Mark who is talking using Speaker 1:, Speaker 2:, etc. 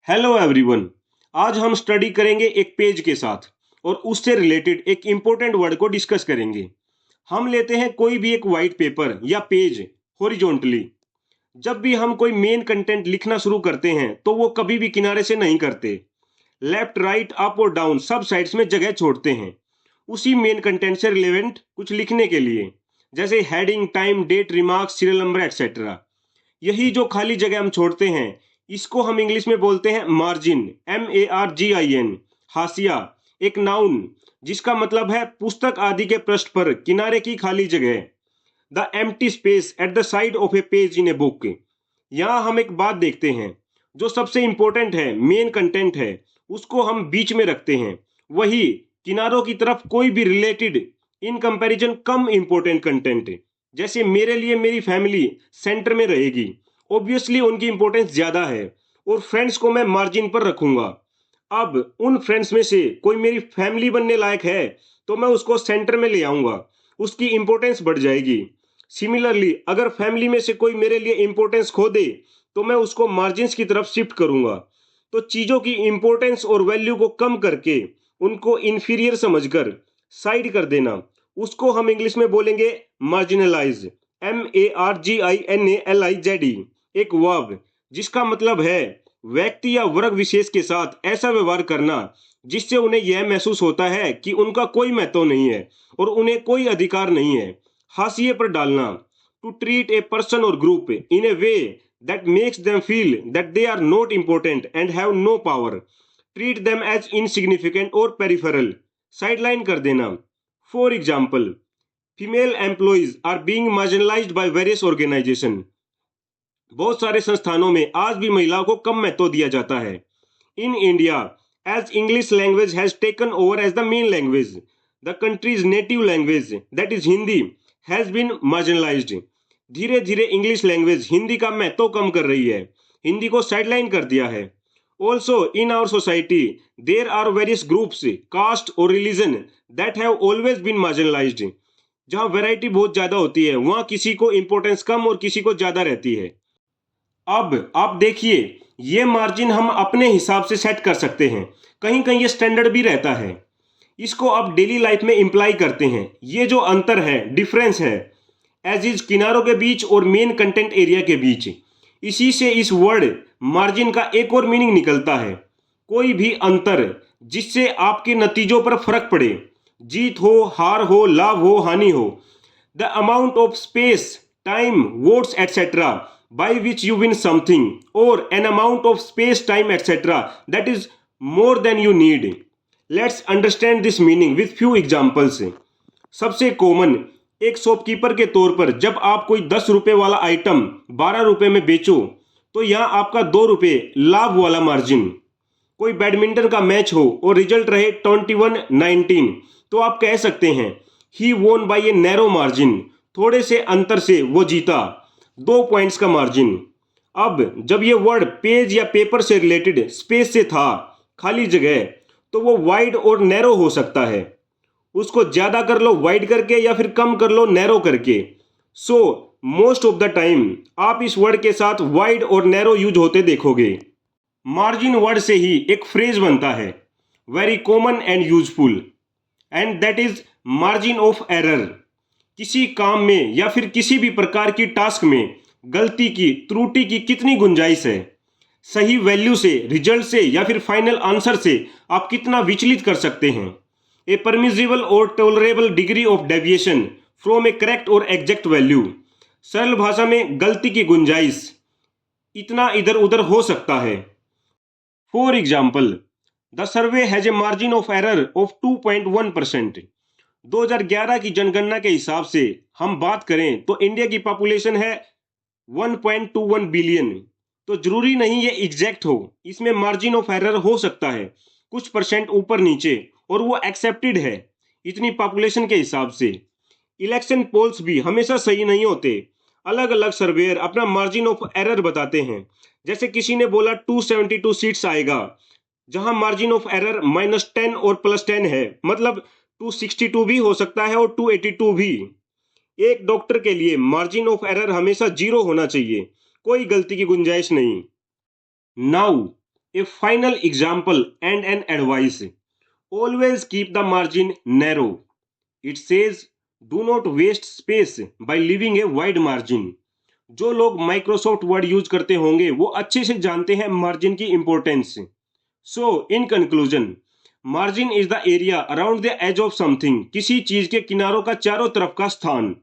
Speaker 1: Hello everyone. आज हम study करेंगे एक पेज के साथ और उससे रिलेटेड एक इम्पोर्टेंट वर्ड को डिस्कस करेंगे। हम लेते हैं कोई भी एक वाइट पेपर या पेज हॉरिजॉन्टली। जब भी हम कोई मेन कंटेंट लिखना शुरू करते हैं तो वो कभी भी किनारे से नहीं करते। लेफ्ट राइट अप और डाउन सब साइड्स में जगह छोड़ते हैं उसी मेन कंटेंट से रिलेवेंट कुछ लिखने के लिए, जैसे heading, time, date, remarks, serial number etcetera. यही जो खाली जगह हम छोड़ते हैं इसको हम इंग्लिश में बोलते हैं मार्जिन, MARGIN। हाशिया एक नाउन जिसका मतलब है पुस्तक आदि के पृष्ठ पर किनारे की खाली जगह। The empty space at the side of A page in a book. यहाँ हम एक बात देखते हैं, जो सबसे इंपॉर्टेंट है, मेन कंटेंट है, उसको हम बीच में रखते हैं। वही किनारों की तरफ कोई भी related in comparison come important content, जैसे मेरे लिए मेरी फैमिली सेंटर में रहेगी, ऑब्वियसली उनकी इंपॉर्टेंस ज्यादा है, और फ्रेंड्स को मैं मार्जिन पर रखूंगा। अब उन फ्रेंड्स में से कोई मेरी फैमिली बनने लायक है तो मैं उसको सेंटर में ले आऊंगा, उसकी इंपॉर्टेंस बढ़ जाएगी। सिमिलरली अगर फैमिली में से कोई मेरे लिए इंपॉर्टेंस खो दे तो मैं उसको मार्जिन्स की तरफ शिफ्ट करूंगा। तो चीजों की इंपॉर्टेंस और वैल्यू को कम करके उनको इंफीरियर समझकर साइड कर देना, उसको हम इंग्लिश में बोलेंगे मार्जिनलाइज। MARGINALIZ। एक वर्ब जिसका मतलब है व्यक्ति या वर्ग विशेष के साथ ऐसा व्यवहार करना जिससे उन्हें यह महसूस होता है कि उनका कोई महत्व नहीं है और उन्हें कोई अधिकार नहीं है। हाशिए पर डालना, to treat a person or group in a way that makes them feel that they are not important and have no power. Treat them as insignificant or peripheral, sideline कर देना। For example, female employees are being marginalised by various organisation. बहुत सारे संस्थानों में आज भी महिलाओं को कम महत्व दिया जाता है। In India, as English language has taken over as the main language, the country's native language that is Hindi has been marginalised. धीरे धीरे इंग्लिश लैंग्वेज हिंदी का महत्व कम कर रही है, हिंदी को साइडलाइन कर दिया है। Also in our society there are various groups, caste और religion that have always been marginalised. जहाँ वैरायटी बहुत ज्यादा होती है वहाँ किसी को इंपॉर्टेंस कम और किसी को ज्यादा रहती है। अब आप देखिए, ये मार्जिन हम अपने हिसाब से सेट कर सकते हैं, कहीं कहीं ये स्टैंडर्ड भी रहता है। इसको आप डेली लाइफ में इम्प्लाई करते हैं। ये जो अंतर है, डिफरेंस है, एज इज किनारों के बीच और मेन कंटेंट एरिया के बीच, इसी से इस वर्ड मार्जिन का एक और मीनिंग निकलता है। कोई भी अंतर जिससे आपके नतीजों पर फर्क पड़े, जीत हो, हार हो, लाभ हो, हानि हो। The amount of space, time, votes etcetera by which you win something, or an amount of space, time, etc. that is more than you need. Let's understand this meaning with few examples. सबसे common, एक shopkeeper के तौर पर जब आप कोई 10 रुपए वाला आइटम 12 रुपए में बेचो तो यहाँ आपका 2 रुपए लाभ वाला मार्जिन। कोई बैडमिंटन का मैच हो और रिजल्ट रहे 21-19 तो आप कह सकते हैं ही वोन बाय ए नैरो मार्जिन, थोड़े से अंतर से वो जीता, 2 पॉइंट्स का मार्जिन। अब जब ये वर्ड पेज या पेपर से रिलेटेड स्पेस से था, खाली जगह, तो वो वाइड और नैरो हो सकता है। उसको ज्यादा कर लो वाइड करके या फिर कम कर लो नैरो करके। So most of the time आप इस वर्ड के साथ वाइड और नैरो यूज होते देखोगे। मार्जिन वर्ड से ही एक फ्रेज बनता है, very common and useful, and that is margin of error. किसी काम में या फिर किसी भी प्रकार की टास्क में गलती की, त्रुटि की कितनी गुंजाइश है, सही वैल्यू से, रिजल्ट से या फिर फाइनल आंसर से आप कितना विचलित कर सकते हैं। ए परमिजिबल और tolerable degree of deviation from A correct और एग्जैक्ट वैल्यू। सरल भाषा में गलती की गुंजाइश इतना इधर उधर हो सकता है। For example, the survey has a margin of error of 2.1%। 2011 की जनगणना के हिसाब से हम बात करें तो इंडिया की पॉपुलेशन है 1.21 बिलियन। तो जरूरी नहीं ये एग्जैक्ट हो, इसमें मार्जिन ऑफ एरर हो सकता है कुछ परसेंट ऊपर नीचे, और वो एक्सेप्टेड है इतनी पॉपुलेशन के हिसाब से। इलेक्शन पोल्स भी हमेशा सही नहीं होते, अलग अलग सर्वेयर अपना मार्जिन ऑफ एरर बताते हैं। जैसे किसी ने बोला 272 सीट्स आएगा, जहां मार्जिन ऑफ एरर -10 और +10 है, मतलब 262 भी हो सकता है और 282 भी। एक डॉक्टर के लिए मार्जिन ऑफ एरर हमेशा 0 होना चाहिए, कोई गलती की गुंजाइश नहीं। Now A final example and an advice. Always keep the margin narrow. It says, do not waste space by leaving a wide margin. जो लोग माइक्रोसॉफ्ट वर्ड यूज करते होंगे वो अच्छे से जानते हैं मार्जिन की importance. So in conclusion, margin is the area around the edge of something, किसी चीज के किनारों का चारों तरफ का स्थान।